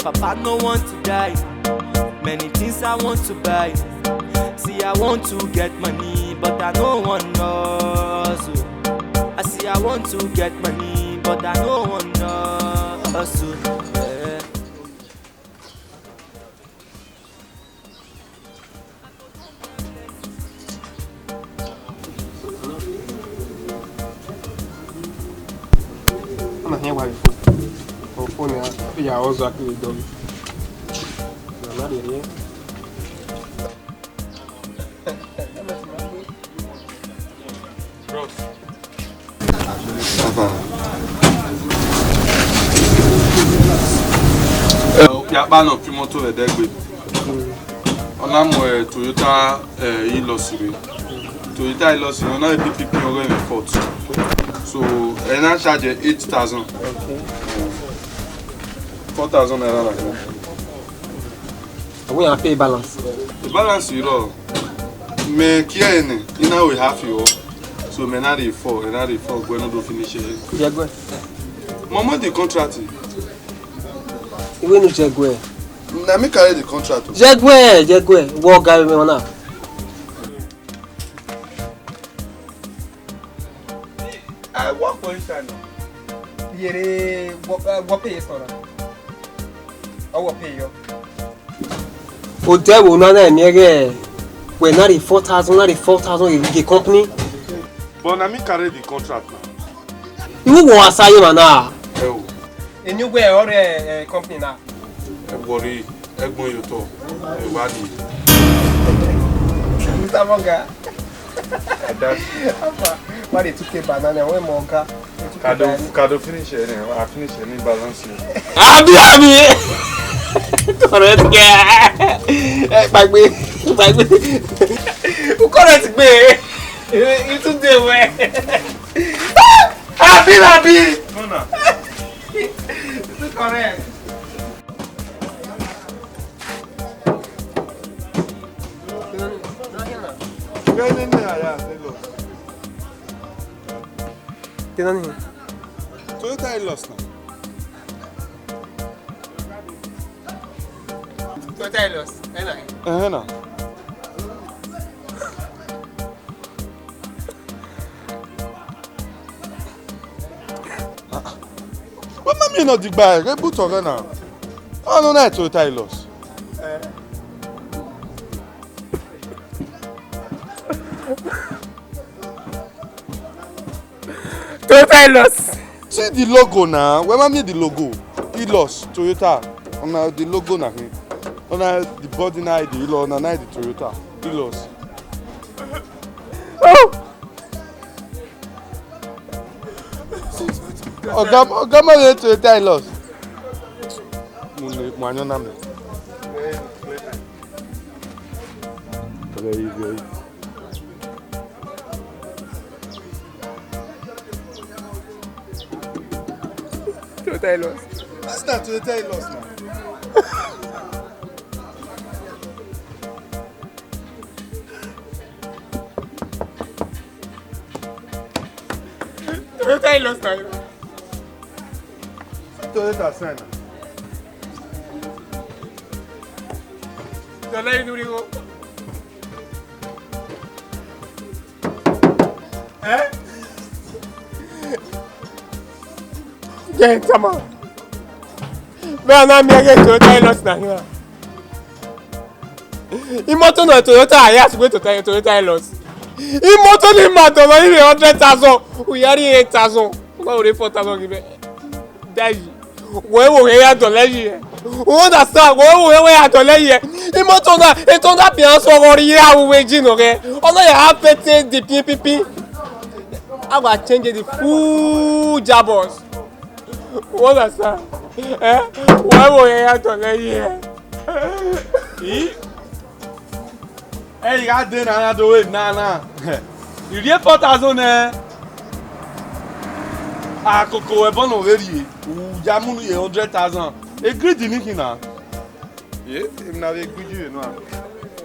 Papa no want to die. Many things I want to buy. See, I want to get money, but I don't want hustle. I see, I want to get money, but I don't want hustle. Yeah. I'm not here while you phone. Yeah, I was actually done. I'm not here. Yaba no fi moto le degbe. Ona mo Toyota Hilux re. Toyota Hilux ona PPP on in Fort. So ena charge 8,000. Okay. 4,000 naira like that. We have pay balance. The balance you know. Me kia ene ina we have you. So me na dey fall go no do finish it. Yeah, go. Momo the contract. We no Jegwe. Na me carry the contract. Jegwe. Wo guy me na. I work for inside now. Yere what pay is na. Our pay yo. Hotel wo na na me ge. We na the 4,000 the company. But na me carry the contract now. You go asaye mana. Oh. Enu gbe ore company na. Worry, egbon yo to. Wadi. Mr. Monga. That's Why they took a banana when Monga? Kado finish it. I finish any balance. Abi. Correct guy. Bagbe. Who correct me? You today we. Abi. No na. This is correct. Tinani. Toyota Hilux now. Toyota Hilux. Na. What na me no digba e boot oga na. Oh no na Toyota Hilux. Toyota Hilux. See the logo now. Where am I the logo? Hilux Toyota. On the logo na here. On the body na the Hilux, na the Toyota. Hilux. Oh. Oga ma le Toyota Hilux. Mo anyo na me. Very. Toyota Hilux. That's not Toyota Hilux now. Toyota Hilux na. Toyota Senna. Dale aí, Durigo. Gente, mano. Meu nome é Toyota Hilux na rua. E moto não é Toyota Hiace, Toyota Hilux. E moto de mato não é 100,000. O Yari 8,000. Como é o 4,000 aqui? 10. O é a dolégio. O da sa, o é a dolégio. E moto não, então dá bem só agora ir ao engine, ok? O não é a PT de pipi. I will change the full jabos. What is that? Why will you have to lay here? Hey, you got dinner and do it nah. You get 4,000 Ah, Coco, we're born already. Jamunu 100,000. A great dinner now. Yeah, I'm not a good you know.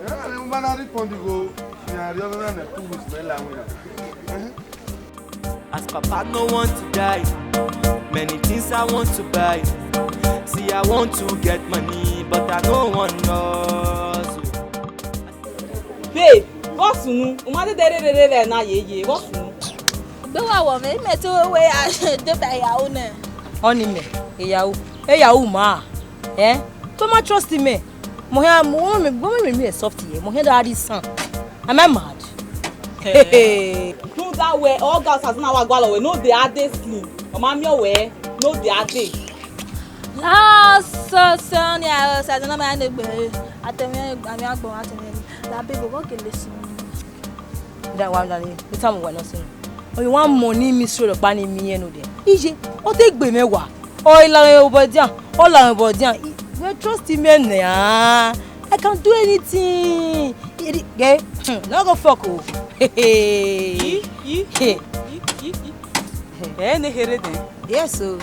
I'm not a respond to go. I'm not a 2 weeks. As Papa no want to die, many things I want to buy. See, I want to get money, but I no want us. Babe, what's new? Umade dere na ye. What's new? Be wa wo me to we de ba ya o na. Oni me, ya o ma. Don't trust me. Mo me soft here. Mo hear daddy son. Am I mad? Do that way. All girls has now agwalo we no dey ade slim. Mama mi owe no dey ade. La so ni a sa na ma na gbe. Atemi ami agbon atemi. La baby go ke lesin. That one darling. The time we not seeing. Oh, you want money me so the pani me no there. Ije, o te gbe mewa. O ila obodian, o la obodian. You trust me na. I can do anything. Get, no go fuck o. Ne here den. Yes so.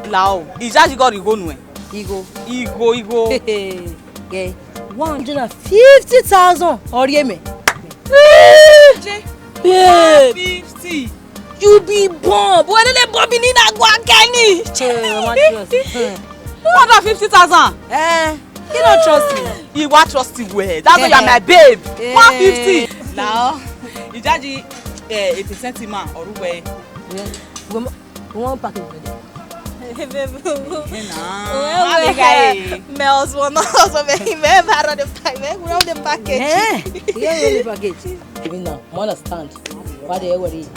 Lao, ija ji go rigo nu e. Igo. Get 150,000 ori me. Yeah. 50. You be bomb. When they bomb in agwa Kenny. 150,000. You don't trust me. You want trust you well. That's why you are my babe. 150. Now, Ijaji 80% man or we. We want package ready. Mel's one also me para the package. We have the package. Yeah, package. Even now, I understand. What they worry.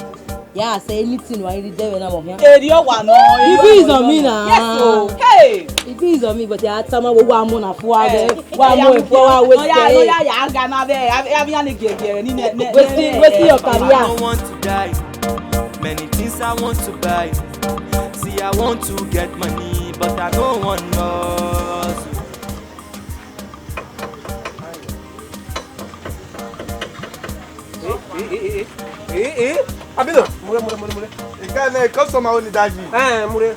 Yeah, say anything why you there when I'm here. Area one no. It is on me now. Yes, so. Hey. It is on me, but yeah, tell me what I'm on for. One more for no, yeah, Ghana there. I be any get here. What's your career? I don't want to die. Many things I want to buy. See, I want to get money, but I don't want us. Abino, mure. Ikane customer only daji. Mure.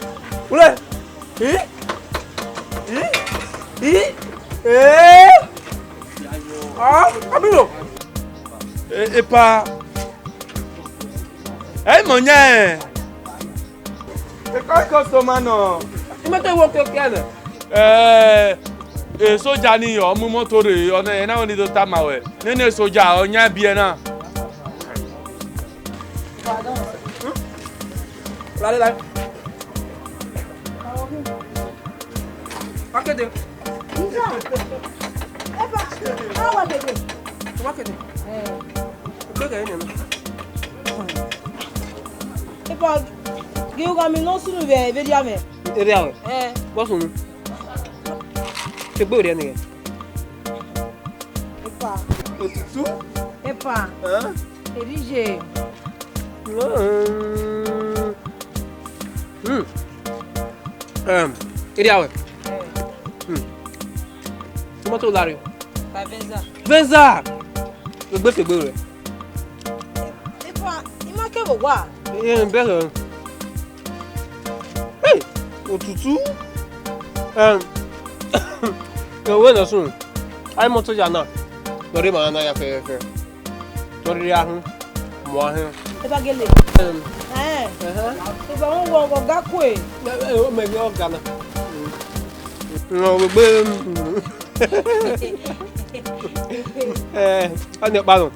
Abino. Epa. Monye. Ikane customer no. Imete wo kiane. Soja ni omu moto re ona na oni do tamawe. Nene soja onya bie na. Lale. Pakete. Pakete. Epa, you got me no sunu ve dia me. Area. Boss nu. Te bo ria ni. Epa. Otutu. Epa. Erige. Area. Tomato Lario. Venza. Gbe fegbe re. Epa, ima ke bo wa. Bẹ̀rẹ̀. Hey, òtútù. Òwe náà sùn. Ayé mọ́tò jà náà. Lórí màá náà yà fẹ́rẹ́fẹ́. Lórí ahun. Mọ̀ ahun. Epa gele. Epa wọ́n wọ ọ̀gá kú ẹ̀. Ó mẹ́rin ọ̀gá náà. Gbogbo ọ̀nà ìparun.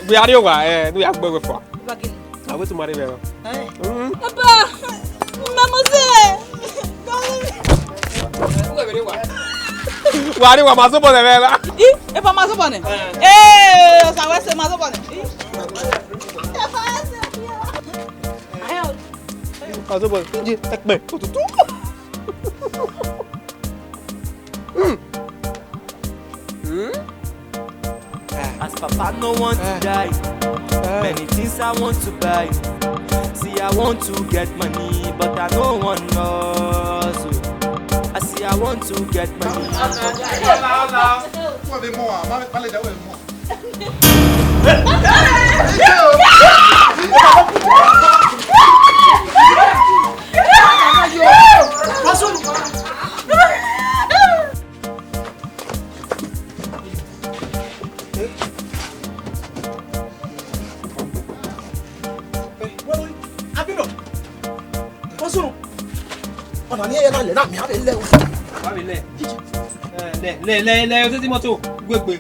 Bí a rí òwà ní àgbẹ̀wẹ̀ fà. Epa gele. Àwọn tó máa rí bẹ̀rẹ̀. Papa, mademoiselle. Wà á rí wà máa sọ́bọ̀ rẹ̀ rẹ̀. E pa maso bone. Sa we se maso bone. Máa sọ́bọ̀ rẹ̀. Ẹ̀pẹ̀ òtútù. As Papa no want to die, many things I want to buy. See, I want to get money, but I don't want us. I see, I want to get money. na ni e na le na mi a le o. Ba mi le. Le o ti mọ́tò gbegbe.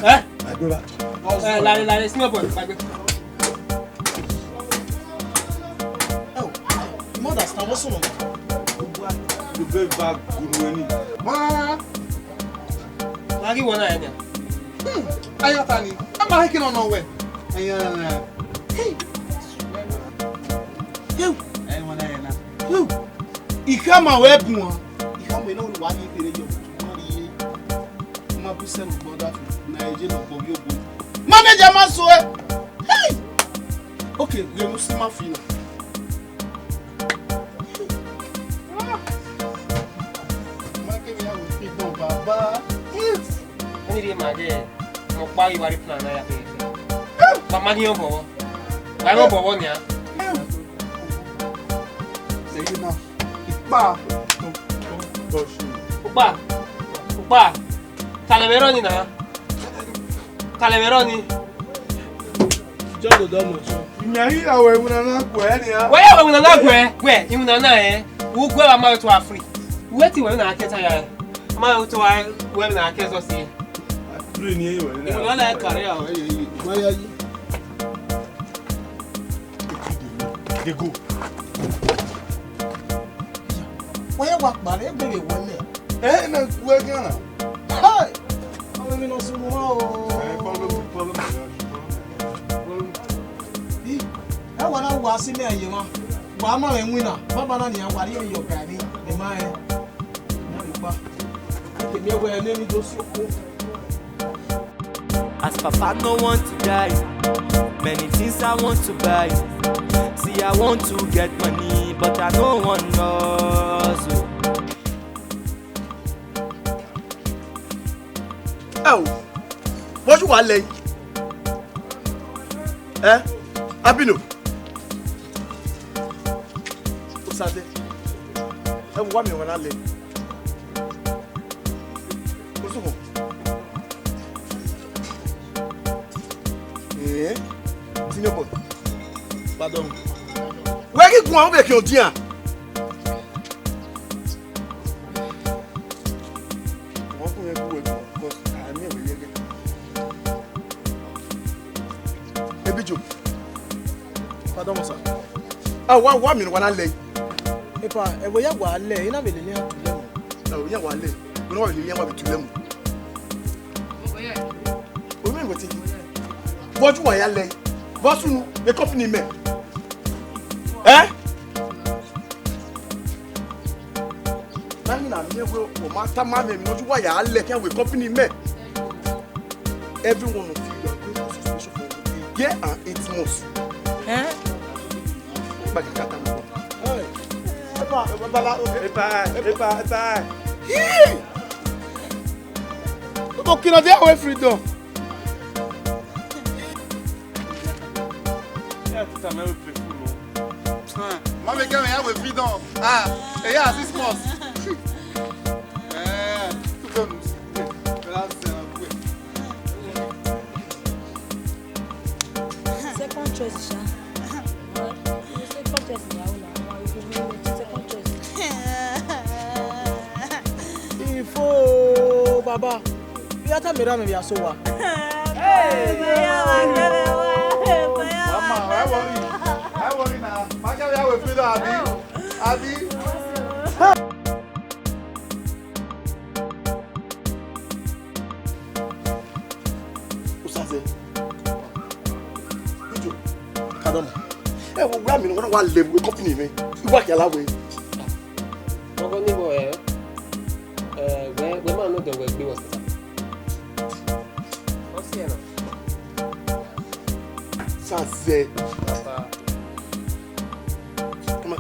Eh? Agbera. La si mo bo gbagbe. Oh. Mo da sta wo so no. The big bag guru ni. Ma. La ki wona enya. Ayata ni. Ama hikin on no we. Aya. Hey. Yo. Ai wona yana. Yo. Ikama we bu won. Ikama no wa ni fere yo. Ma bu se no boda na eje no bo yo bo. Manager ma so e. Hey. Okay, we must see my feel. Baba. Oni ri ma de. Mo pa iwari plan na ya pe. Mama ni o bowo. Ba mo bowo ni a. Say you now. Ipa. Upa. Calaveroni na. Calaveroni. Just the done so. Nyari awe una na gwe ni a. We ya we na gwe, you na na Wo gwe wa ma to afri. Weti we na aketa ya. Ma to wa we na akeso si. Three ni eyo ni. Mo na kare ya. Why are you? They go. Why you walk man? Everybody won there. Eh na gwe gana. Hi. I'm in no sumo. Follow me. I want to was in there, you know. Mama and winner. Baba na ni awari your granny. The man. As Papa no want to die, many things I want to buy. See, I want to get money, but I don't want hustle. Oh, what you want, lay? Eh? Abino. What's that? I want me when I lay. Eh? Senior boy. Pardon. Where you go avec your dia? Ebijo. Pardon moi ça. Ah wa mi wana le. Epa, e wo ya wa le, ina be le ni atule mo. Ah wo ya wa le. Wo wa le ni wa be tule mo. O me ngoti. What you are lay? What's you the company me? Eh? Na me we o master man me no you are lay can we company me? Everyone of you are going to situation for year and 8 months. Eh? Ba di kata mo. Eh. Epa. Hey! O kino dey away freedom. Mama can me have freedom. Ah, et ya 6 months. Tout comme là c'est un peu. Second choice, Sha. Second choice, second choice. Il faut baba. Il y a ta mère mais bien so wa. Mama, I worry now. I can have freedom, Abi. Usaze. Bijo. Kadom. Eh wo bra mi no wa level we company me. You work your way. Ogo ni bo we man no dey we gbe hospital. What's here now? Saze. Come on.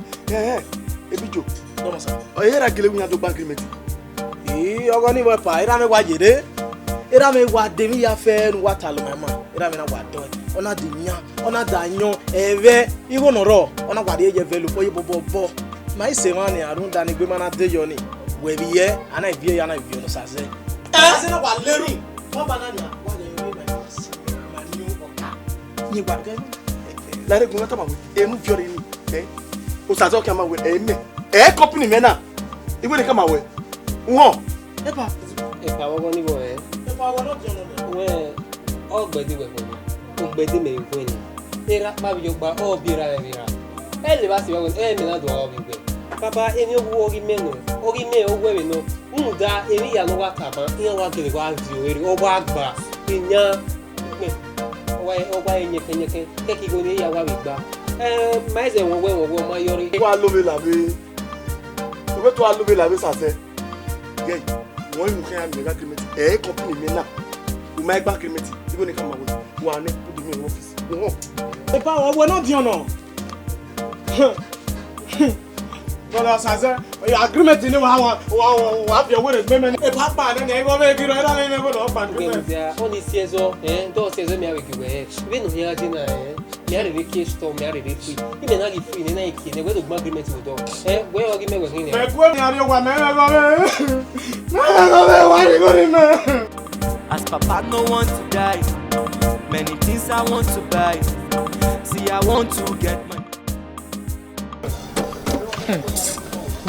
Ebijo. Come sa. O yera gele wi ado agreement. Ogo ni we pa ira me wa jede. Ira me wa de mi ya fe nu wa talo mama. Ira me na wa do. Ona de nya, ona da nyon eve iwo no ro. Ona wa de ye velu po ye bobo. My say man ya run dan gbe mana de yo ni. We bi ye ana bi ye ana bi no saze. Se na wa leru. Mo banana wa de yo me ma ni oka. Ni wa de. La re gun ta ma we. E mu fiore ni. O saze o ka ma we e me. company me na. Iwe dey come away. Won. Epa. Epa wo ni bo eh. Epa wo no jono na. We ogbede we ko ni. Ogbede me ko ni. Era ba bi jogba o bi ra le ra. Le ba si wa me na do o bi gbe. Papa emi owo ori me no. Ori me owo we no. Nda eri ya no wa taba. Iyan wa kele wa di ori. O ba gba. Iyan ọgbà ẹ̀yẹ̀kẹ̀yẹ̀kẹ̀ kẹ́kì kò ní ìyàwó àwìgbà máa ṣe wọ́n máa yọrí. Tó alóbe làbẹ́ òwe tó alóbe làbẹ́ sàṣẹ gẹ̀ wọ́n yìí kẹ́yà mi agreement company mi náà o máa gbá agreement ibo ní ká máa wọ wà ní kúndùn mi ọ́fíìsì wọ́n. Ẹ̀pá àwọn ọgbẹ́ náà di ọ̀nà bọ́lá sàṣẹ agreement ni wà á fi ọwọ́ rẹ̀ gbẹ́mẹ́ ní. Ẹ̀pá pa àdé ní ẹgbẹ́ bẹ́ẹ̀ kiri ẹ̀dá lẹ́yìn ẹgbẹ́ náà pa agreement. Ó ní sí ẹzọ dọ́ọ̀ sí ẹzọ mi àwẹ̀ gbẹ̀wẹ̀ bí nù yẹn ajé náà mi à rèé kí stọ̀ mi à rèé free ibẹ̀ náà lè free ní náà ìkì ní ẹgbẹ́ tó gbọ́n agreement wò dọ́ wẹ́ ọ̀gí mẹ́wẹ̀ kí ni. Ẹ̀kú ẹ̀mí àríwá mẹ́rẹ̀ẹ́gọ́mẹ́. As papa no want to die, many things I want to buy. See, I want to get money.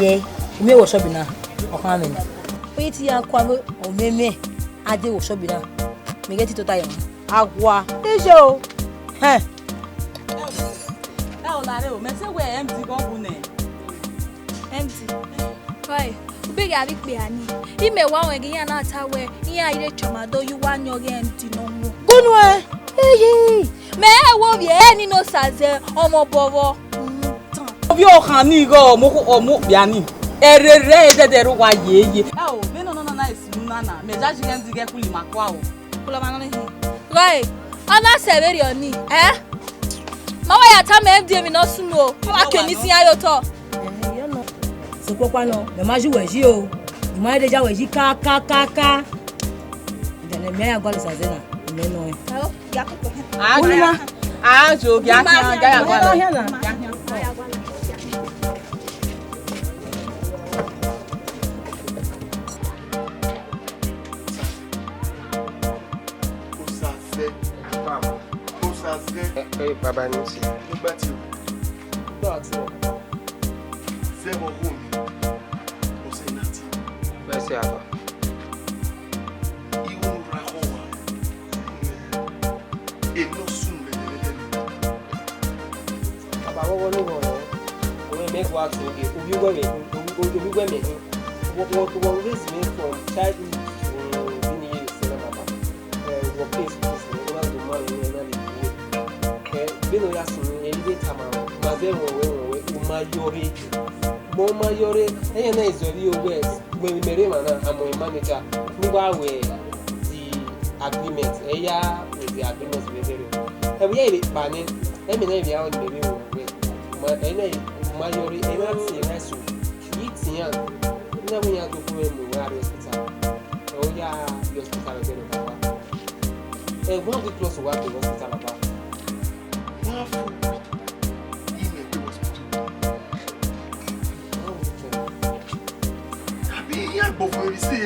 Ye, me wo shop na. Okan me. Oye ti ya kwa me o meme ade wo shop na. Me get it total yan. Agwa. Eje o. He. o la re o me se we empty go bu ne. Empty. Why? Big abi pe ani. Ime wa wen gi yan na ta we. Yan ire chomado you wan your empty no mo. Gunu e. Eyi. Me wo bi ni no saze omo bowo. Obi o kan ni go mo bia ni. Erere dedere wa yeye. O be no na isi nana. Me ja ji empty ge kuli makwa o. Kula ma no ni. Why? Ana severi oni. Mawa ya ta me MD mi no suno. Mawa ke ni sin ayo to. Yo no. Se popa no, me ma ji weji o. Ni ma de ja weji ka. Ide me ya gole saze na. Me no e. Ayo, ya ko ko. Jo ya ya gwa. Baba ni si. Nígbà tí o. Nígbà tí o. Fẹ́ mọ owó mi, mo ṣe iná tí. Bẹ́ẹ̀ sí àbá. Iwu ra kọ́ wa. Èmi ò sùn lẹ́lẹ́lẹ́lẹ́. Baba wọ́wọ́ ló wọ̀ ọ́. Òun ẹ̀ mẹ́kọ̀ọ́ àti oge. Obi wẹ̀mẹ̀ wọ́n raise me from childhood to being here in Sena Baba. Wọ́n place place ní wọ́n láti mọ àwọn ènìyàn náà lè dúró. Bino ya sunu elevate ma maze wonwe o ma yore eyan na izori owes gbe mere mana am a manager nígbà we the agreement eya with the agreement we very we ye pa ni emi na bi awon mere wo we ma ma yore eya ti na so yi ti yan na mo ya to ko mu wa hospital o ya hospital ke no papa one week plus wa to hospital papa.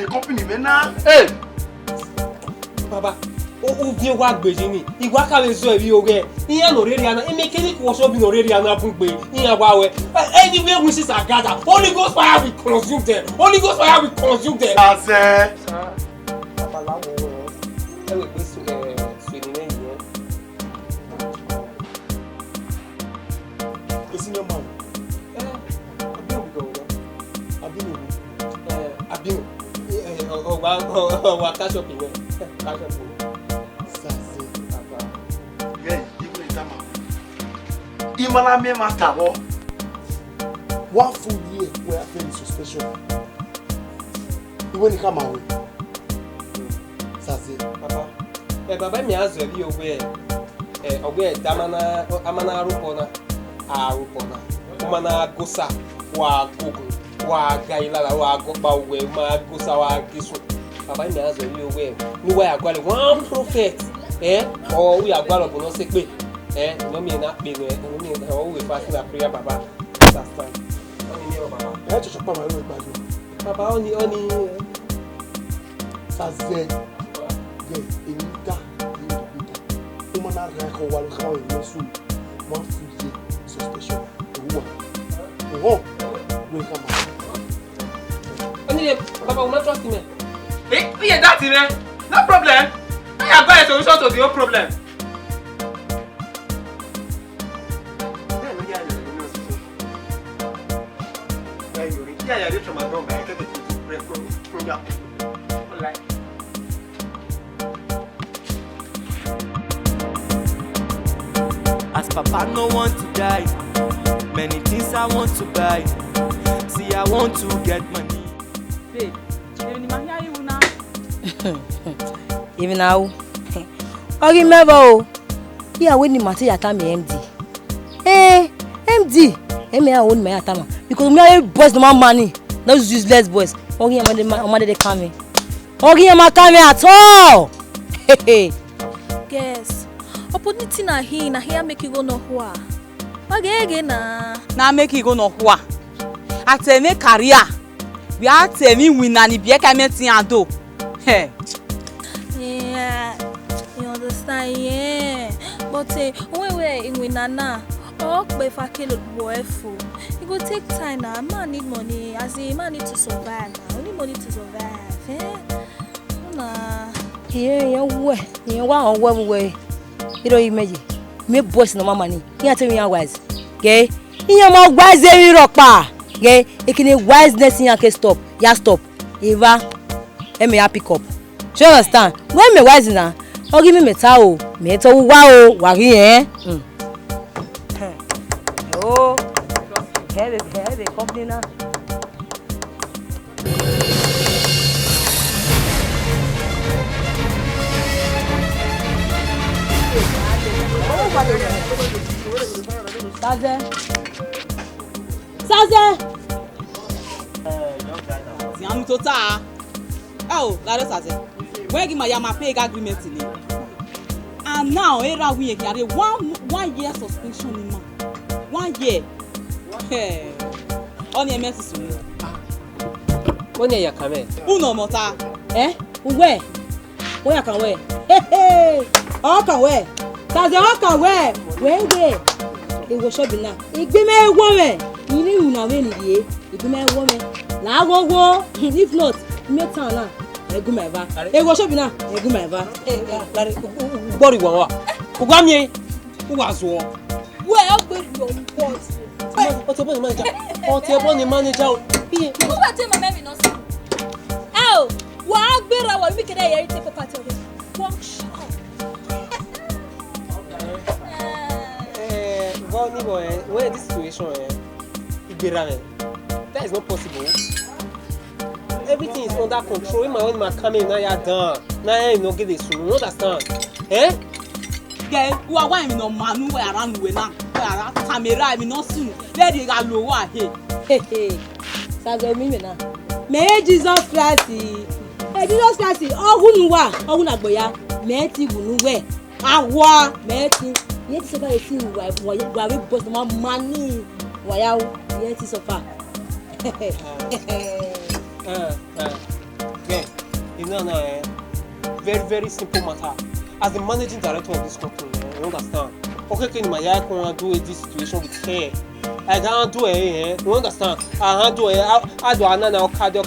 Company me na. Baba, o bi wa gbeji ni. Igwa ka le so eri oge. Iyan no reri ana. Eme kini ko so bi no reri ana fun gbe. Iyan wa we. Anywhere wishes are gathered. Holy Ghost fire will consume them. Holy Ghost fire will consume them. Ase. Baba la wo. E we gbe so ni yen. Esi your man. Abinu. Wa cash up in there. Cash up. Sase. Papa. Yeah, you will tama. Imala me matabo. 1 full year we are very suspicious. Iwe ni kama we. Sase. Papa. Baba mi azori ogbe ogbe damana amana arupona. Arupona. Umana gosa wa gogun. Wa gailala wa gopa we ma gosa wa gisu baba mi azo ri owe ni wa agwale one prophet o we agwalo bo no se pe no mi na pe no mi na o we fast na prayer baba understand oni ni o baba Church pa ma ro igbadu. baba oni Saze. Ge inda ni o ma na ra ko wa lo ka o ni su 1 full year suspicion. Owo. wait for me. Only Papa will not trust me. Yeah, that's it, man. No problem. I have got a solution to the whole problem. Yeah, this from my dog. I get it from ya. Alright. As Papa no want to die, many things I want to buy. See, I want to get money. Babe, even if I hear you now. Even now. I remember, here when the matter at me MD. MD. I own my atama because me boys no more money. Those useless boys. Ogi amade they come. Ogi amade at all. Yes. Opportunity na here make you go no hua. Again na. Na make you go no hua. Ateme career. We are temi win and be ka metin ado. Hey. Yeah. You understand? Yeah. But when we in winana. Oh, but if I kill a boy fool, it will take time now. Man need money, as a man need to survive now. We need money to survive, Nah. Yeah, you want one way. You don't imagine. Me boys no more money. You tell me how wise. Okay? You more wise than you rock pa. Okay? You can wiseness in your stop. Ya stop. Eva, me a pick up. Do you understand? When me wise now, oh give me metal. Metal wow, wari Oh, heavy company now. Saze. Ziamu tota. Oh, lado Saze. When give my yama pay agreement in it. And now era we carry 1 year suspension in man. 1 year. Hey. On your message. When you come? Uno mota. Where? Where can wear? Hey. All can wear. Saze all can wear. Where? It was shopping now. It be me woman. You need una we ni ye. It be me woman. La go. If not, me town now. Egu me va. It was shopping now. Egu me va. Body wa. Kugwa mi. Kugwa so. Where up with your boss? Otebo ni manager. Who are telling my baby no see? Oh, what better what we can hear take for party of it. Workshop. Where this situation that is not possible. Everything is under control. When my coming now you're done. Now you not get this. You understand? Yeah, who are why me no manu we around we now. Camera me no soon. Where they ga low wa here. Saze mi na. Me Jesus Christ. Jesus Christ. Ohun wa, ohun agboya. Me ti gunu we. Awa me ti. Ye ti suffer eti wa we boss no money. Wa ya ye ti suffer. Yeah. You know, very, very simple matter. As the managing director of this company, you understand? Okay, can my I can't do this situation with her. I can't do it, you understand? I can't do it. I do another card.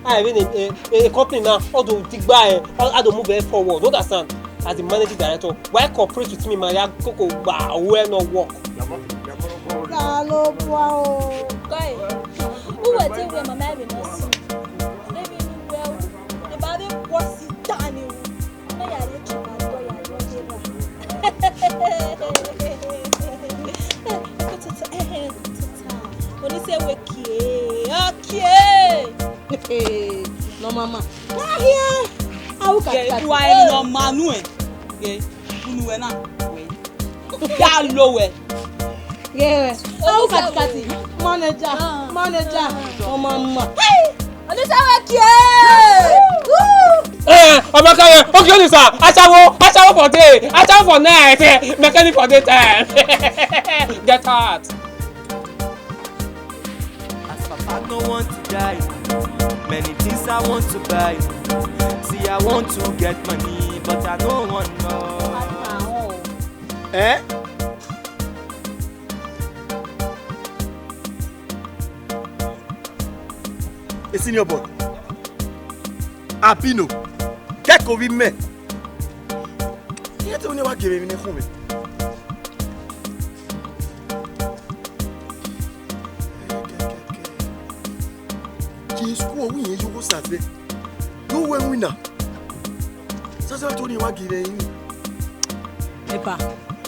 I mean, a company now, all do dig by, I don't move it forward. You understand? As the managing director, why cooperate with me, my coco bar, where no work? Hello, wow. Guy, who was it when my baby no see? Maybe well, the baby was it done. When you say okay. No mama. Here. How can you why no manu eh? Unu na. Ya lowe. Yeah. How can manager. No mama. Hey! When you say okay. Amaka, okay, sir. Achawo for day. Achawo for night. Mechanic for daytime. Get out. As Papa no want to die, many things I want to buy. See, I want to get money, but I don't want more. a senior boy. Abino. Kẹ́kọ̀ọ́ bí mẹ́. Ìyẹn tí ó ní wá gèrè mi ní fún mi. Kì í sukú owó yẹn yóò sàdé. Yóò wẹ́ wínà. Sásẹ́ tó ní wá gèrè yín. Epa,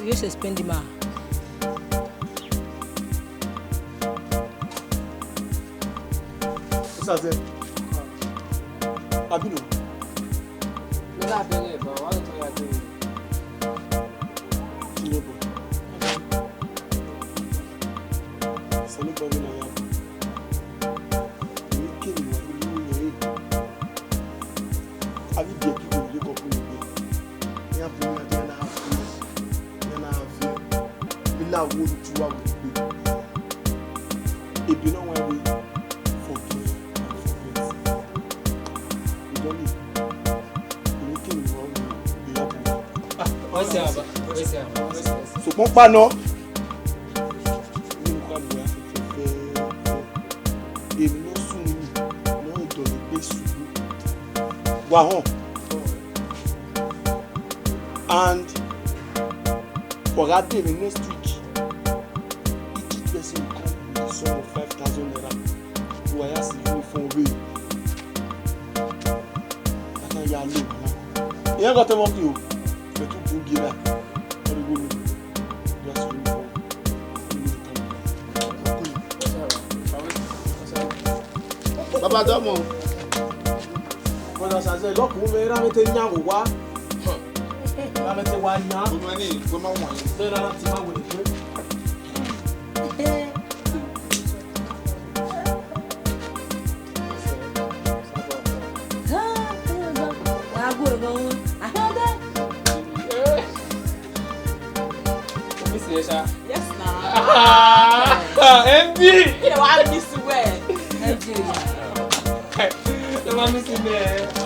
you should spend the money. Sásẹ́. Abino. Lọ́la abẹ́lẹ̀ bọ̀ wá lóòótọ́ ya tó yẹ. Senior boy. Sani bọ̀ mí náà yà. Èmi kéde wà ní ìlú yẹn. Àbí bí ẹbí kò lè kọ̀ fún mi gbé. Ní àbúrò mi àti ẹ̀nà àfẹ́. Ẹ̀nà àfẹ́. Ilé àwọn olùtúwà wò lè gbé. Èbí náà wà wí. Forgive and forget. Ìdọ́lì. Èmi kéde wà ní ìyàbọ̀. Wọ́n ṣe àbá. Sòpọ́n paná. Nínú ká lóra fẹ́fẹ́ èmi ló sùn mí náà ìdọ̀lẹ̀ gbé ṣubú. Wà hàn. And for that day next week, each person will come with a sum of 5,000 naira. Who I ask the uniform way. I can't yà lé mọ́. Ìyẹn kan tẹ́ wọ́n kí o. Fẹ́ tún kú gíra. Ọdún gbogbo. Just uniform. Baba Domo. Bọ́dà ṣàṣẹ lọ́kùnrin mi rámẹ́tẹ́ ní àwọ̀ wá. Rámẹ́tẹ́ wá ní á. Gbogbo ẹni ìgbé máa wọ̀nyí. Bẹ́ẹ̀ rárá ti máa wọlé pé. Yes, sir. Yes, now. MD. You know, I miss well. MJ. Ẹ máa mí sí bẹ́ẹ̀.